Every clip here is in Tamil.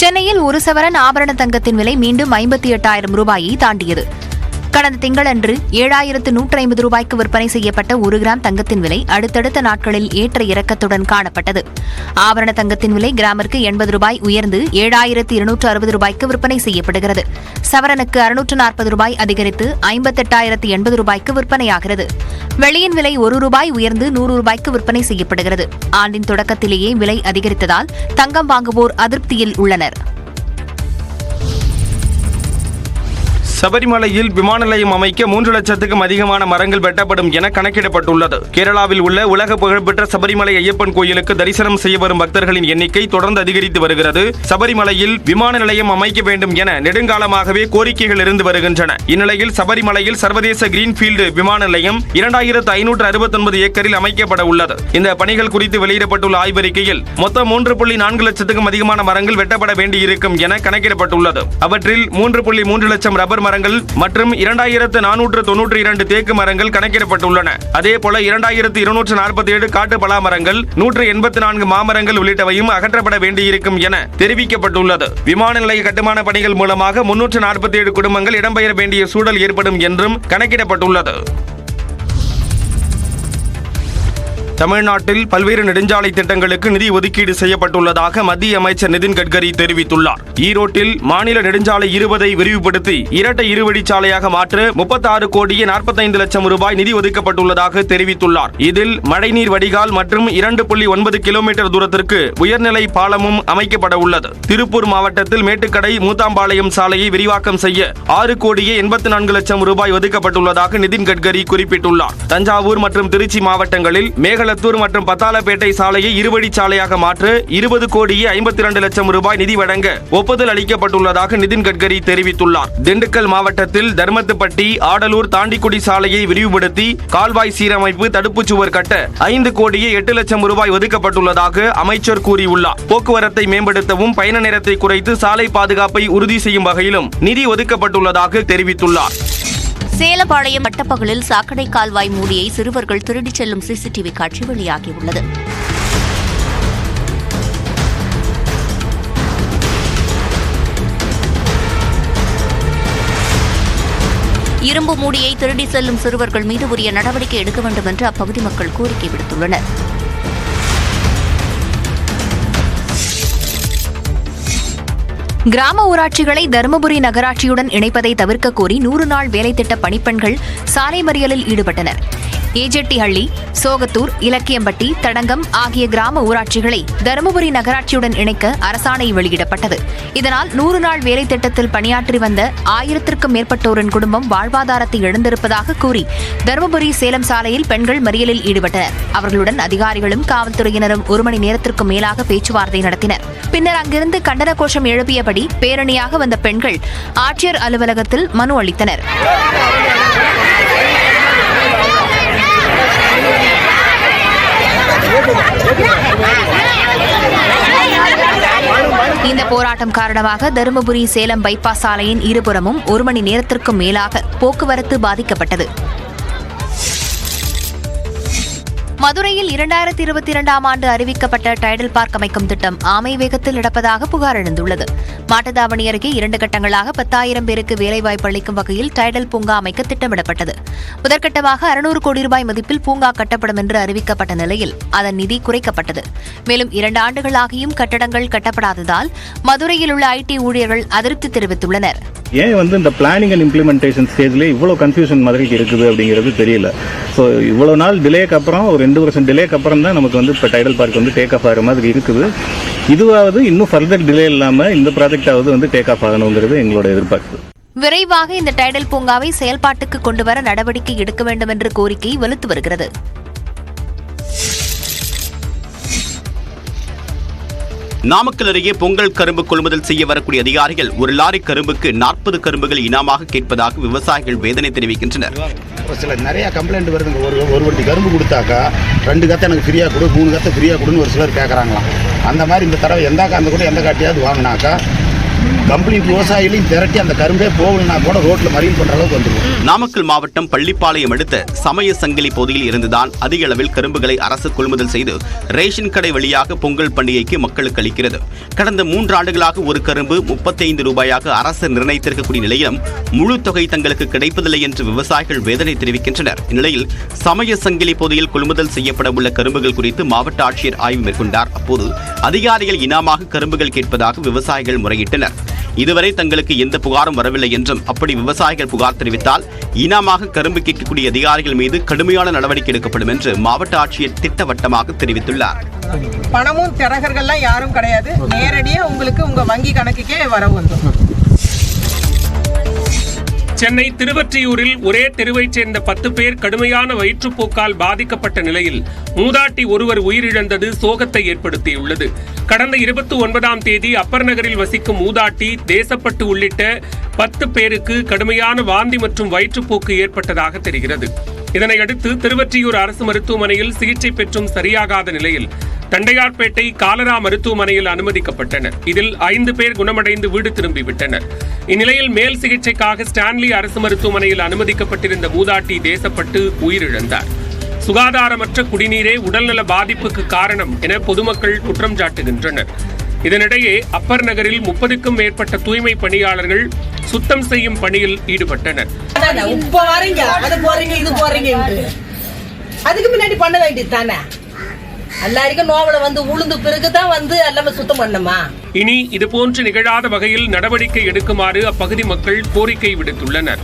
சென்னையில் ஒரு சவரன் ஆபரண தங்கத்தின் விலை மீண்டும் 58,000 ரூபாயை தாண்டியது. கடந்த திங்களன்று 7,150 ரூபாய்க்கு விற்பனை செய்யப்பட்ட 1 கிராம் தங்கத்தின் விலை அடுத்தடுத்த நாட்களில் ஏற்ற இறக்கத்துடன் காணப்பட்டது. ஆபரண தங்கத்தின் விலை கிராமிற்கு 80 ரூபாய் உயர்ந்து 7,260 ரூபாய்க்கு விற்பனை செய்யப்படுகிறது. சவரனுக்கு 640 ரூபாய் அதிகரித்து 58,080 ரூபாய்க்கு விற்பனையாகிறது. வெள்ளியின் விலை 1 ரூபாய் உயர்ந்து 100 ரூபாய்க்கு விற்பனை செய்யப்படுகிறது. ஆண்டின் தொடக்கத்திலேயே விலை அதிகரித்ததால் தங்கம் வாங்குவோர் அதிருப்தியில் உள்ளனர். சபரிமலையில் விமான நிலையம் அமைக்க 3 லட்சத்துக்கும் அதிகமான மரங்கள் வெட்டப்படும் என கணக்கிடப்பட்டுள்ளது. கேரளாவில் உள்ள உலக புகழ்பெற்ற சபரிமலை ஐயப்பன் கோயிலுக்கு தரிசனம் செய்ய வரும் பக்தர்களின் எண்ணிக்கை தொடர்ந்து அதிகரித்து வருகிறது. சபரிமலையில் விமான நிலையம் அமைக்க வேண்டும் என நெடுங்காலமாகவே கோரிக்கைகள் இருந்து வருகின்றன. இந்நிலையில் சபரிமலையில் சர்வதேச கிரீன்ஃபீல்டு விமான நிலையம் 2,569 ஏக்கரில் அமைக்கப்பட உள்ளது. இந்த பணிகள் குறித்து வெளியிடப்பட்டுள்ள ஆய்வறிக்கையில் மொத்தம் 3.4 லட்சத்துக்கும் அதிகமான மரங்கள் வெட்டப்பட வேண்டியிருக்கும் என கணக்கிடப்பட்டுள்ளது. அவற்றில் 3.3 லட்சம் ரப்பர் மரங்கள் மற்றும் 2,492 தேக்கு மரங்கள் கணக்கிடப்பட்டுள்ளன. அதேபோல 2,247 காட்டு பலா மரங்கள், 184 மாமரங்கள் உள்ளிட்டவையும் அகற்றப்பட வேண்டியிருக்கும் என தெரிவிக்கப்பட்டுள்ளது. விமான நிலைய கட்டுமான பணிகள் மூலமாக 347 குடும்பங்கள் இடம்பெயர வேண்டிய சூழல் ஏற்படும் என்றும் கணக்கிடப்பட்டுள்ளது. தமிழ்நாட்டில் பல்வேறு நெடுஞ்சாலை திட்டங்களுக்கு நிதி ஒதுக்கீடு செய்யப்பட்டுள்ளதாக மத்திய அமைச்சர் நிதின் கட்கரி தெரிவித்துள்ளார். ஈரோட்டில் மாநில நெடுஞ்சாலை 20 விரிவுபடுத்தி இரட்டை இருவழிச்சாலையாக மாற்ற 36 கோடியே 45 லட்சம் ரூபாய் நிதி ஒதுக்கப்பட்டுள்ளதாக தெரிவித்துள்ளார். இதில் மழைநீர் வடிகால் மற்றும் 2.9 கிலோமீட்டர் தூரத்திற்கு உயர்நிலை பாலமும் அமைக்கப்பட உள்ளது. திருப்பூர் மாவட்டத்தில் மேட்டுக்கடை மூத்தாம்பாளையம் சாலையை விரிவாக்கம் செய்ய 6 கோடியே 84 லட்சம் ரூபாய் ஒதுக்கப்பட்டுள்ளதாக நிதின் கட்கரி குறிப்பிட்டுள்ளார். தஞ்சாவூர் மற்றும் திருச்சி மாவட்டங்களில் மேகலத்தூர் மற்றும் பத்தாலப்பேட்டை சாலையை இருவழிச்சாலையாக மாற்ற 20 கோடியே 52 லட்சம் ரூபாய் நிதி வழங்க ஒப்புதல் அளிக்கப்பட்டுள்ளதாக நிதின் கட்கரி தெரிவித்துள்ளார். திண்டுக்கல் மாவட்டத்தில் தர்மத்துப்பட்டி ஆடலூர் தாண்டிக்குடி சாலையை விரிவுபடுத்தி கால்வாய் சீரமைப்பு தடுப்புச் சுவர் கட்ட 5 கோடியே 8 லட்சம் ரூபாய் ஒதுக்கப்பட்டுள்ளதாக அமைச்சர் கூறியுள்ளார். போக்குவரத்தை மேம்படுத்தவும் பயண நேரத்தை குறைத்து சாலை பாதுகாப்பை உறுதி செய்யும் வகையிலும் நிதி ஒதுக்கப்பட்டுள்ளதாக தெரிவித்துள்ளார். சேலப்பாளையம் பட்டப்பகலில் சாக்கடை கால்வாய் மூடியை சிறுவர்கள் திருடிச் செல்லும் சிசிடிவி காட்சி வெளியாகியுள்ளது. இரும்பு மூடியை திருடி செல்லும் சிறுவர்கள் மீது உரிய நடவடிக்கை எடுக்க வேண்டும் என்று அப்பகுதி மக்கள் கோரிக்கை விடுத்துள்ளனர். கிராம ஊராட்சிகளை தருமபுரி நகராட்சியுடன் இணைப்பதை தவிர்க்க கோரி 100 நாள் வேலை திட்ட பணிப்பெண்கள் சாலை மறியலில் ஈடுபட்டனர். ஏஜெட்டிஹள்ளி, சோகத்தூர், இலக்கியம்பட்டி, தடங்கம் ஆகிய கிராம ஊராட்சிகளை தருமபுரி நகராட்சியுடன் இணைக்க அரசாணை வெளியிடப்பட்டது. இதனால் 100 நாள் வேலை திட்டத்தில் பணியாற்றி வந்த 1000க்கும் மேற்பட்டோரின் குடும்பம் வாழ்வாதாரத்தை இழந்திருப்பதாக கூறி தருமபுரி சேலம் சாலையில் பெண்கள் மறியலில் ஈடுபட்டனர். அவர்களுடன் அதிகாரிகளும் காவல்துறையினரும் 1 மணி நேரத்திற்கும் மேலாக பேச்சுவார்த்தை நடத்தினர். பின்னர் அங்கிருந்து கண்டன கோஷம் எழுப்பியபடி பேரணியாக வந்த பெண்கள் ஆட்சியர் அலுவலகத்தில் மனு அளித்தனர். இந்த போராட்டம் காரணமாக தருமபுரி சேலம் பைபாஸ் சாலையின் இருபுறமும் 1 மணி நேரத்திற்கும் மேலாக போக்குவரத்து பாதிக்கப்பட்டது. மதுரையில் 2022ஆம் ஆண்டு அறிவிக்கப்பட்ட டைடல் பார்க் அமைக்கும் திட்டம் ஆமை வேகத்தில் நடப்பதாக புகார் எழுந்துள்ளது. மாட்டுத்தாவணி அருகே 2 கட்டங்களாக 10,000 பேருக்கு வேலைவாய்ப்பு அளிக்கும் வகையில் டைடல் பூங்கா அமைக்க திட்டமிடப்பட்டது. முதற்கட்டமாக 600 கோடி ரூபாய் மதிப்பில் பூங்கா கட்டப்படும் என்று அறிவிக்கப்பட்ட நிலையில் அதன் நிதி குறைக்கப்பட்டது. மேலும் 2 ஆண்டுகளாகியும் கட்டடங்கள் கட்டப்படாததால் மதுரையில் உள்ள ஐடி ஊழியர்கள் அதிருப்தி தெரிவித்துள்ளனர். ஏன் இந்த பிளானிங் அண்ட் இம்ப்ளிமெண்டேஷன் ஸ்டேஜ்ல இவ்வளவு கன்ஃபியூஷன் மாதிரி இருக்குது அப்படிங்கிறது தெரியல. ஸோ இவ்வளவு நாள் டிலேக்கு அப்புறம் ஒரு 2 வருஷம் டிலேக்கு அப்புறம் தான் நமக்கு இப்போ டைடல் பார்க் டேக் ஆஃப் ஆகிற மாதிரி இருக்குது. இதுவாவது இன்னும் ஃபர்தர் டிலே இல்லாமல் இந்த ப்ராஜெக்டாவது டேக் ஆஃப் ஆகணுங்கிறது எங்களோட எதிர்பார்ப்பு. விரைவாக இந்த டைடல் பூங்காவை செயல்பாட்டுக்கு கொண்டுவர நடவடிக்கை எடுக்க வேண்டும் என்ற கோரிக்கை வலுத்து வருகிறது. நாமக்கல் அருகே பொங்கல் கரும்பு கொள்முதல் செய்ய வரக்கூடிய அதிகாரிகள் ஒரு லாரி கரும்புக்கு 40 கரும்புகள் இனாமாக கேட்பதாக விவசாயிகள் வேதனை தெரிவிக்கின்றனர். சில நிறைய கம்ப்ளைண்ட் வருதுங்க. ஒரு வண்டி கரும்பு கொடுத்தாக்கா 2 கத்தை எனக்கு ஃப்ரீயா கொடு, 3 கத்தை ஃப்ரீயா கொடுன்னு ஒரு சிலர் கேட்கறாங்களாம். அந்த மாதிரி இந்த தடவை எந்த காட்டியாவது வாங்கினாக்கா கம்ப்ளீட் விவசாயிகளையும் திரட்டி அந்த கரும்பே போகலன்னா கூட ரோட்டில் மறியல் பண்ணுற அளவுக்கு வந்துருவோம். நாமக்கல் மாவட்டம் பள்ளிப்பாளையம் அடுத்த சமய சங்கிலி பகுதியில் இருந்துதான் அதிக அளவில் கரும்புகளை அரசு கொள்முதல் செய்து ரேஷன் கடை வழியாக பொங்கல் பண்டிகைக்கு மக்களுக்கு அளிக்கிறது. கடந்த 3 ஆண்டுகளாக ஒரு கரும்பு 35 ரூபாயாக அரசு நிர்ணயித்திருக்கக்கூடிய நிலையிலும் முழு தொகை தங்களுக்கு கிடைப்பதில்லை என்று விவசாயிகள் வேதனை தெரிவிக்கின்றனர். இந்நிலையில் சமய சங்கிலி பகுதியில் கொள்முதல் செய்யப்பட உள்ள கரும்புகள் குறித்து மாவட்ட ஆட்சியர் ஆய்வு மேற்கொண்டார். அப்போது அதிகாரிகள் இனாமாக கரும்புகள் கேட்பதாக விவசாயிகள் முறையிட்டனர். இதுவரை தங்களுக்கு எந்த புகாரும் வரவில்லை என்றும், அப்படி விவசாயிகள் புகார் தெரிவித்தால் இனாமாக கரும்பு கேட்கக்கூடிய அதிகாரிகள் மீது கடுமையான நடவடிக்கை எடுக்கப்படும் என்று மாவட்ட ஆட்சியர் திட்டவட்டமாக தெரிவித்துள்ளார். பணமும் தரகர்கள்லாம் யாரும் கிடையாது, நேரடியாக உங்களுக்கு உங்க வங்கி கணக்குக்கே வர வந்துடும். சென்னை திருவொற்றியூரில் ஒரே தெருவைச் சேர்ந்த 10 பேர் கடுமையான வயிற்றுப்போக்கால் பாதிக்கப்பட்ட நிலையில் மூதாட்டி ஒருவர் உயிரிழந்தது சோகத்தை ஏற்படுத்தியுள்ளது. கடந்த 29ஆம் தேதி அப்பர் நகரில் வசிக்கும் மூதாட்டி, தேசப்பட்டு உள்ளிட்ட 10 பேருக்கு கடுமையான வாந்தி மற்றும் வயிற்றுப்போக்கு ஏற்பட்டதாக தெரிகிறது. இதனையடுத்து திருவொற்றியூர் அரசு மருத்துவமனையில் சிகிச்சை பெற்றும் சரியாகாத நிலையில் தண்டையார்பேட்டை காலரா மருத்துவமனையில் அனுமதிக்கப்பட்டனர். இதில் 5 பேர் குணமடைந்து வீடு திரும்பிவிட்டனர். இந்நிலையில் மேல் சிகிச்சைக்காக ஸ்டான்லி அரசு மருத்துவமனையில் அனுமதிக்கப்பட்டிருந்த மூதாட்டி தேசப்பட்டு உயிரிழந்தார். சுகாதாரமற்ற குடிநீரே உடல்நல பாதிப்புக்கு காரணம் என பொதுமக்கள் குற்றம் சாட்டுகின்றனர். இதனிடையே அப்பர் நகரில் 30க்கும் மேற்பட்ட தூய்மை பணியாளர்கள் சுத்தம் செய்யும் பணியில் ஈடுபட்டனர். அதுக்கு முன்னாடி பண்ண வேண்டியது தானே, எல்லாருக்கும் நோவல வந்து உளுந்து பிறகுதான் வந்து எல்லாமே சுத்தம் பண்ணமா. இனி இதுபோன்று நிகழாத வகையில் நடவடிக்கை எடுக்குமாறு அப்பகுதி மக்கள் கோரிக்கை விடுத்துள்ளனர்.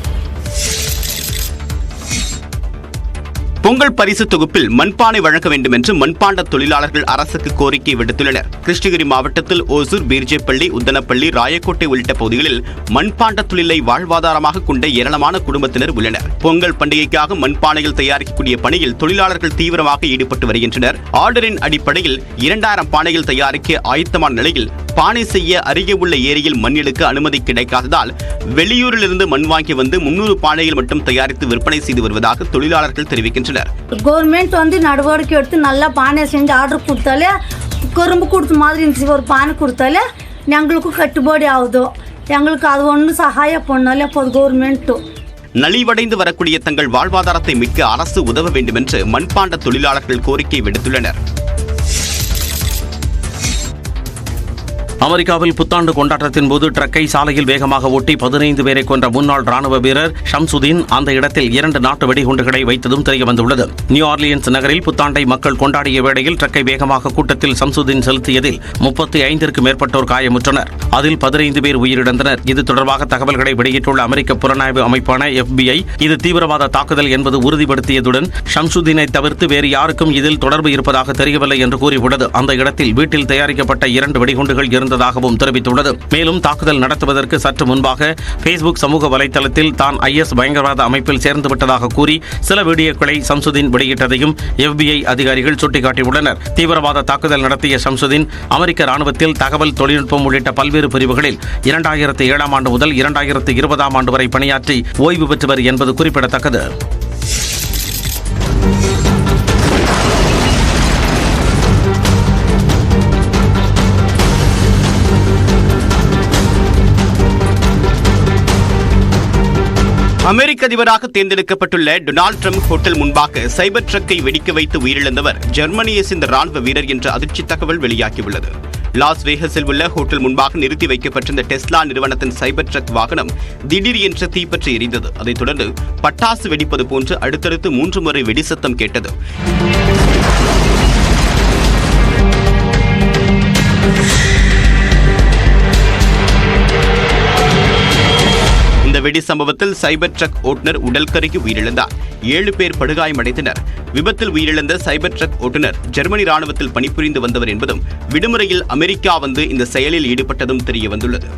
பொங்கல் பரிசு தொகுப்பில் மண்பானை வழங்க வேண்டும் என்று மண்பாண்ட தொழிலாளர்கள் அரசுக்கு கோரிக்கை விடுத்துள்ளனர். கிருஷ்ணகிரி மாவட்டத்தில் ஓசூர், பீர்ஜேப்பள்ளி, உத்தனப்பள்ளி, ராயக்கோட்டை உள்ளிட்ட பகுதிகளில் மண்பாண்ட தொழிலை வாழ்வாதாரமாக கொண்ட ஏராளமான குடும்பத்தினர் உள்ளனர். பொங்கல் பண்டிகைக்காக மண்பானைகள் தயாரிக்கக்கூடிய பணியில் தொழிலாளர்கள் தீவிரமாக ஈடுபட்டு வருகின்றனர். ஆர்டரின் அடிப்படையில் 2000 பானைகள் தயாரிக்க ஆயத்தமான நிலையில் பானை செய்ய அருகே உள்ள ஏரியில் மண் எடுக்க அனுமதி கிடைக்காததால் வெளியூரிலிருந்து மண் வாங்கி வந்து 300 பானைகள் மட்டும் தயாரித்து விற்பனை செய்து வருவதாக தொழிலாளர்கள் தெரிவிக்கின்றனர். கவர்மெண்ட் வந்து நடவடிக்கை எடுத்து நல்லா பானை செஞ்சு ஆர்டர் கொடுத்தாலே, கரும்பு கொடுத்த மாதிரி இருந்துச்சு, ஒரு பானை கொடுத்தாலே எங்களுக்கும் கட்டுப்பாடு ஆகுதோ, எங்களுக்கு அது ஒன்று சகாயம் பண்ணாலே போதும் கவர்மெண்ட்டும். நலிவடைந்து வரக்கூடிய தங்கள் வாழ்வாதாரத்தை மீட்க அரசு உதவ வேண்டும் என்று மண்பாண்ட தொழிலாளர்கள் கோரிக்கை விடுத்துள்ளனர். அமெரிக்காவில் புத்தாண்டு கொண்டாட்டத்தின் போது ட்ரக்கை சாலையில் வேகமாக ஓட்டி 15 பேரை கொன்ற முன்னாள் ராணுவ வீரர் ஷம்சுதீன் அந்த இடத்தில் 2 நாட்டு வெடிகுண்டுகளை வைத்ததும் தெரியவந்துள்ளது. நியூ ஆர்லியன்ஸ் நகரில் புத்தாண்டை மக்கள் கொண்டாடிய வேளையில் ட்ரக்கை வேகமாக கூட்டத்தில் ஷம்சுதீன் செலுத்தியதில் 35க்கும் மேற்பட்டோர் காயமுற்றனர். அதில் 15 பேர் உயிரிழந்தனர். இது தொடர்பாக தகவல்களை வெளியிட்டுள்ள அமெரிக்க புலனாய்வு அமைப்பான FBI இது தீவிரவாத தாக்குதல் என்பது உறுதிப்படுத்தியதுடன் ஷம்சுதீனை தவிர்த்து வேறு யாருக்கும் இதில் தொடர்பு இருப்பதாக தெரியவில்லை என்று கூறியுள்ளது. அந்த இடத்தில் வீட்டில் தயாரிக்கப்பட்ட 2 வெடிகுண்டுகள் இருந்ததாகவும் தெரிவித்துள்ளது. மேலும் தாக்குதல் நடத்துவதற்கு சற்று முன்பாக Facebook சமூக வலைதளத்தில் தான் IS பயங்கரவாத அமைப்பில் சேர்ந்து விட்டதாக கூறி சில வீடியோக்களை ஷம்சுதீன் வெளியிட்டதையும் FBI அதிகாரிகள் சுட்டிக்காட்டியுள்ளனர். தீவிரவாத தாக்குதல் நடத்திய ஷம்சுதீன் அமெரிக்க ராணுவத்தில் தகவல் தொழில்நுட்பம் உள்ளிட்ட பல்வேறு பிரிவுகளில் 2007ஆம் ஆண்டு முதல் 2020ஆம் ஆண்டு வரை பணியாற்றி ஓய்வு பெற்றவர் என்பது குறிப்பிடத்தக்கது. அமெரிக்க அதிபராக தேர்ந்தெடுக்கப்பட்டுள்ள டொனால்டு ட்ரம்ப் ஹோட்டல் முன்பாக சைபர் ட்ரக்கை வெடிக்க வைத்து உயிரிழந்தவர் ஜெர்மனியை சேர்ந்த ராணுவ வீரர் என்ற அதிர்ச்சி தகவல் வெளியாகியுள்ளது. லாஸ் வேகஸில் உள்ள ஹோட்டல் முன்பாக நிறுத்தி வைக்கப்பட்டிருந்த டெஸ்லா நிறுவனத்தின் சைபர் ட்ரக் வாகனம் திடீர் என்று தீப்பற்றி எரிந்தது. அதைத் தொடர்ந்து பட்டாசு வெடிப்பது போன்று அடுத்தடுத்து 3 முறை வெடிசத்தம் கேட்டது. இந்த வெடி சம்பவத்தில் சைபர் ட்ரக் ஓட்டுநர் உடல் கருகி உயிரிழந்தார். 7 பேர் படுகாயமடைந்தனர். விபத்தில் உயிரிழந்த சைபர் ட்ரக் ஓட்டுநர் ஜெர்மனி ராணுவத்தில் பணிபுரிந்து வந்தவர் என்பதும் விடுமுறையில் அமெரிக்கா வந்து இந்த செயலில் ஈடுபட்டதும் தெரிய வந்துள்ளது.